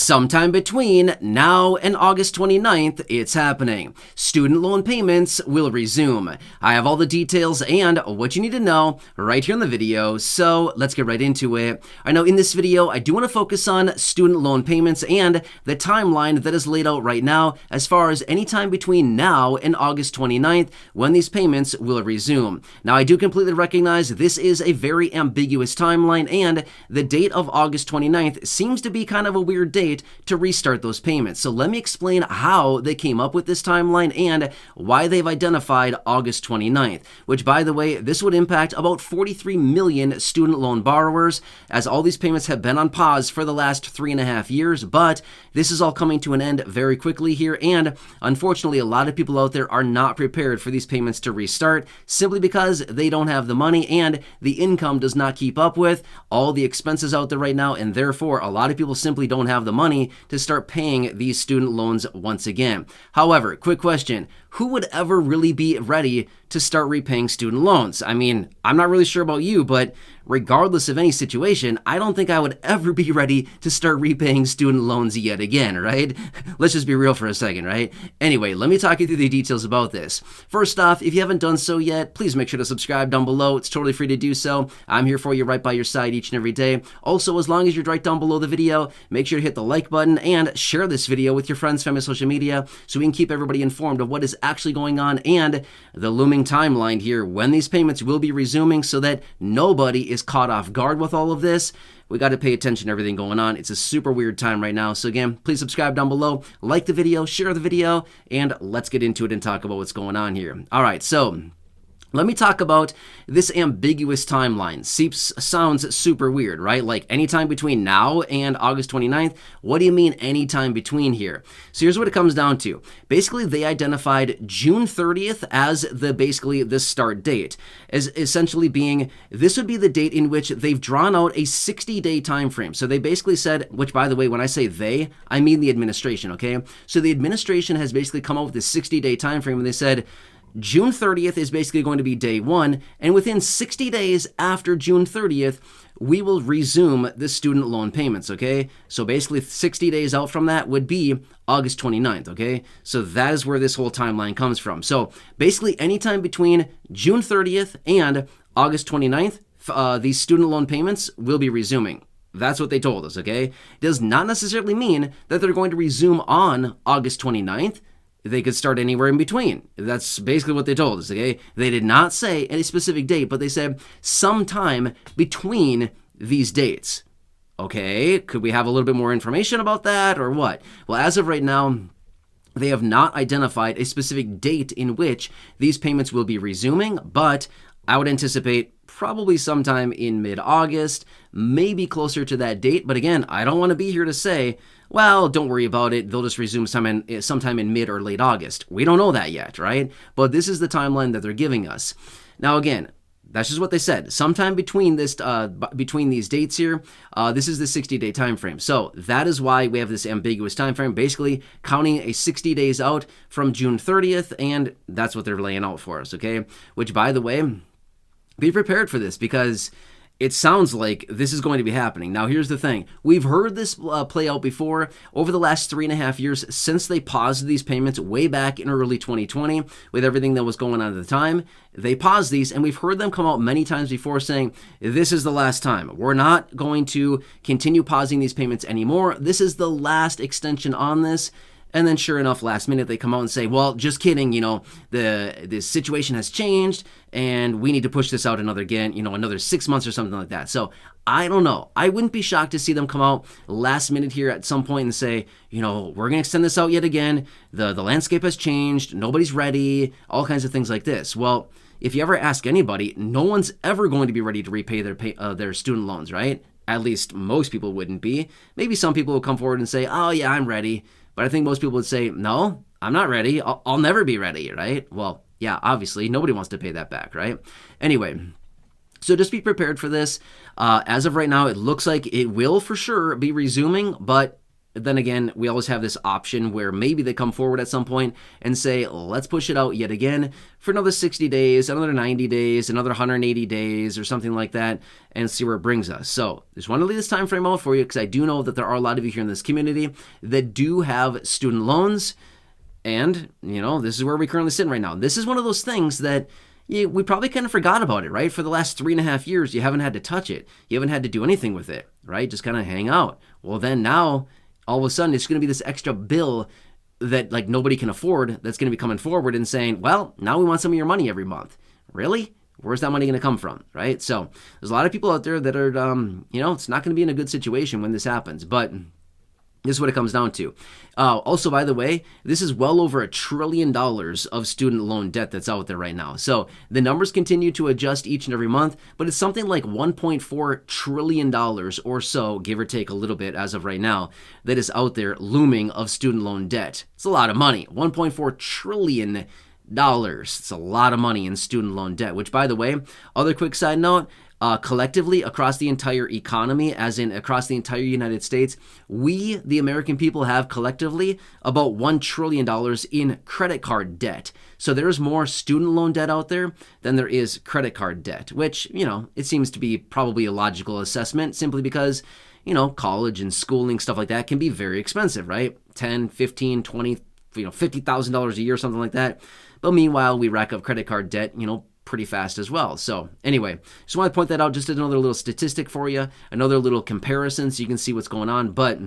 Sometime between now and August 29th, it's happening. Student loan payments will resume. I have all the details and what you need to know right here in the video, so let's get right into it. I know in this video, I do want to focus on student loan payments and the timeline that is laid out right now as far as any time between now and August 29th when these payments will resume. Now, I do completely recognize this is a very ambiguous timeline, and the date of August 29th seems to be kind of a weird date to restart those payments. So let me explain how they came up with this timeline and why they've identified August 29th, which, by the way, this would impact about 43 million student loan borrowers, as all these payments have been on pause for the last 3.5 years, but this is all coming to an end very quickly here, and unfortunately, a lot of people out there are not prepared for these payments to restart simply because they don't have the money and the income does not keep up with all the expenses out there right now, and therefore, a lot of people simply don't have the money to start paying these student loans once again. However, quick question, who would ever really be ready to start repaying student loans? I mean, I'm not really sure about you, but regardless of any situation, I don't think I would ever be ready to start repaying student loans yet again, right? Let's just be real for a second, right? Anyway, let me talk you through the details about this. First off, if you haven't done so yet, please make sure to subscribe down below. It's totally free to do so. I'm here for you, right by your side each and every day. Also, as long as you're right down below the video, make sure to hit the like button and share this video with your friends, family, social media, so we can keep everybody informed of what is actually going on and the looming timeline here when these payments will be resuming, so that nobody is caught off guard with all of this. We got to pay attention to everything going on. It's a super weird time right now. So again, please subscribe down below, like the video, share the video, and let's get into it and talk about what's going on here. All right, so let me talk about this ambiguous timeline. Sounds super weird, right? Like anytime between now and August 29th. What do you mean anytime between here? So here's what it comes down to. Basically, they identified June 30th as the start date, as essentially being this would be the date in which they've drawn out a 60-day time frame. So they basically said, which by the way, when I say they, I mean the administration, okay? So the administration has basically come up with this 60-day time frame, and they said June 30th is basically going to be day one, and within 60 days after June 30th, we will resume the student loan payments, okay? So basically 60 days out from that would be August 29th, okay? So that is where this whole timeline comes from. So basically anytime between June 30th and August 29th, these student loan payments will be resuming. That's what they told us, okay? It does not necessarily mean that they're going to resume on August 29th. They could start anywhere in between. That's basically what they told us, okay? They did not say any specific date, but they said sometime between these dates. Okay, could we have a little bit more information about that or what? Well, as of right now, they have not identified a specific date in which these payments will be resuming, but I would anticipate probably sometime in mid-August, maybe closer to that date. But again, I don't want to be here to say, well, don't worry about it, they'll just resume sometime in mid or late August. We don't know that yet, right? But this is the timeline that they're giving us. Now, again, that's just what they said. Sometime between these dates here, this is the 60-day time frame. So that is why we have this ambiguous time frame, basically counting a 60 days out from June 30th, and that's what they're laying out for us, okay? Which, by the way, be prepared for this because it sounds like this is going to be happening. Now, here's the thing. We've heard this play out before over the last 3.5 years since they paused these payments way back in early 2020 with everything that was going on at the time. They paused these, and we've heard them come out many times before saying, this is the last time. We're not going to continue pausing these payments anymore. This is the last extension on this. And then sure enough, last minute, they come out and say, well, just kidding, the situation has changed and we need to push this out another 6 months or something like that. So I don't know. I wouldn't be shocked to see them come out last minute here at some point and say, we're going to extend this out yet again. The landscape has changed. Nobody's ready. All kinds of things like this. Well, if you ever ask anybody, no one's ever going to be ready to repay their student loans, right? At least most people wouldn't be. Maybe some people will come forward and say, oh yeah, I'm ready. But I think most people would say, no, I'm not ready. I'll never be ready, right? Well, yeah, obviously, nobody wants to pay that back, right? Anyway, so just be prepared for this. As of right now, it looks like it will for sure be resuming, but then again, we always have this option where maybe they come forward at some point and say, let's push it out yet again for another 60 days, another 90 days, another 180 days, or something like that, and see where it brings us. So just want to leave this time frame out for you, because I do know that there are a lot of you here in this community that do have student loans. And, this is where we currently sit right now. This is one of those things that we probably kind of forgot about it, right? For the last 3.5 years, you haven't had to touch it. You haven't had to do anything with it, right? Just kind of hang out. Well, then now, all of a sudden, it's going to be this extra bill that nobody can afford that's going to be coming forward and saying, well, now we want some of your money every month. Really? Where's that money going to come from, right? So there's a lot of people out there that are, it's not going to be in a good situation when this happens. But this is what it comes down to. Also, by the way, this is well over $1 trillion of student loan debt that's out there right now. So the numbers continue to adjust each and every month, but it's something like $1.4 trillion or so, give or take a little bit as of right now, that is out there looming of student loan debt. It's a lot of money. $1.4 trillion. It's a lot of money in student loan debt, which, by the way, other quick side note, collectively across the entire economy, as in across the entire United States, we, the American people, have collectively about $1 trillion in credit card debt. So there's more student loan debt out there than there is credit card debt, which, it seems to be probably a logical assessment, simply because, college and schooling, stuff like that can be very expensive, right? 10, 15, 20, $50,000 a year, something like that. But meanwhile, we rack up credit card debt, pretty fast as well. So anyway, just want to point that out, just another little statistic for you, another little comparison so you can see what's going on. But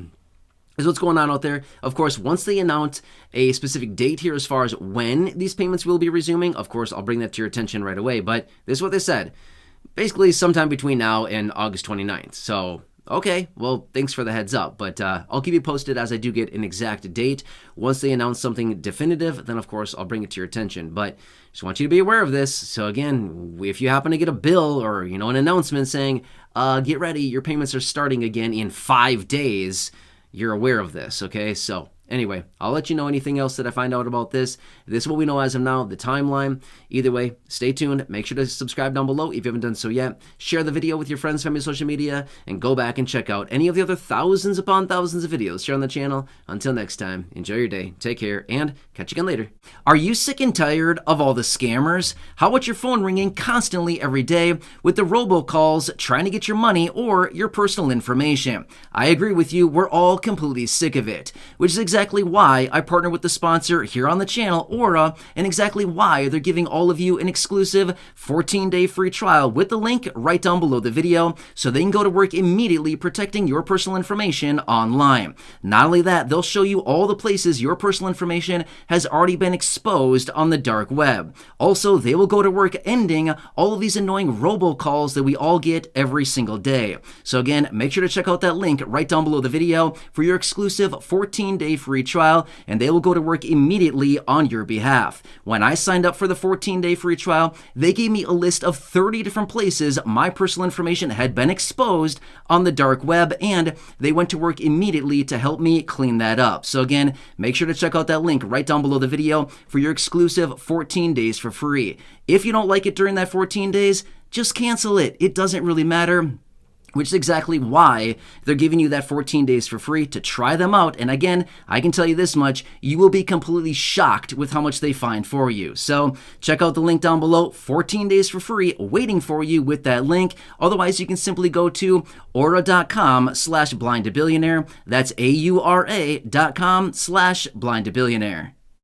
is what's going on out there. Of course, once they announce a specific date here as far as when these payments will be resuming, of course, I'll bring that to your attention right away. But this is what they said. Basically, sometime between now and August 29th. So okay, well, thanks for the heads up, but I'll keep you posted as I do get an exact date. Once they announce something definitive, then of course I'll bring it to your attention, but just want you to be aware of this. So again, if you happen to get a bill or, an announcement saying, get ready, your payments are starting again in 5 days, you're aware of this, okay? So anyway, I'll let you know anything else that I find out about this. This is what we know as of now, the timeline. Either way, stay tuned. Make sure to subscribe down below if you haven't done so yet. Share the video with your friends, family, social media, and go back and check out any of the other thousands upon thousands of videos here on the channel. Until next time, enjoy your day, take care, and catch you again later. Are you sick and tired of all the scammers? How about your phone ringing constantly every day with the robocalls trying to get your money or your personal information? I agree with you, we're all completely sick of it, which is exactly why I partner with the sponsor here on the channel, Aura, and exactly why they're giving all of you an exclusive 14-day free trial with the link right down below the video, so they can go to work immediately protecting your personal information online. Not only that, they'll show you all the places your personal information has already been exposed on the dark web. Also, they will go to work ending all of these annoying robocalls that we all get every single day. So again, make sure to check out that link right down below the video for your exclusive 14-day free trial, and they will go to work immediately on your behalf. When I signed up for the 14-day free trial, they gave me a list of 30 different places my personal information had been exposed on the dark web, and they went to work immediately to help me clean that up. So again, make sure to check out that link right down below the video for your exclusive 14 days for free. If you don't like it during that 14 days, just cancel it. It doesn't really matter. Which is exactly why they're giving you that 14 days for free to try them out. And again, I can tell you this much, you will be completely shocked with how much they find for you. So check out the link down below, 14 days for free, waiting for you with that link. Otherwise, you can simply go to aura.com/blindtobillionaire. That's AURA.com/blindtobillionaire.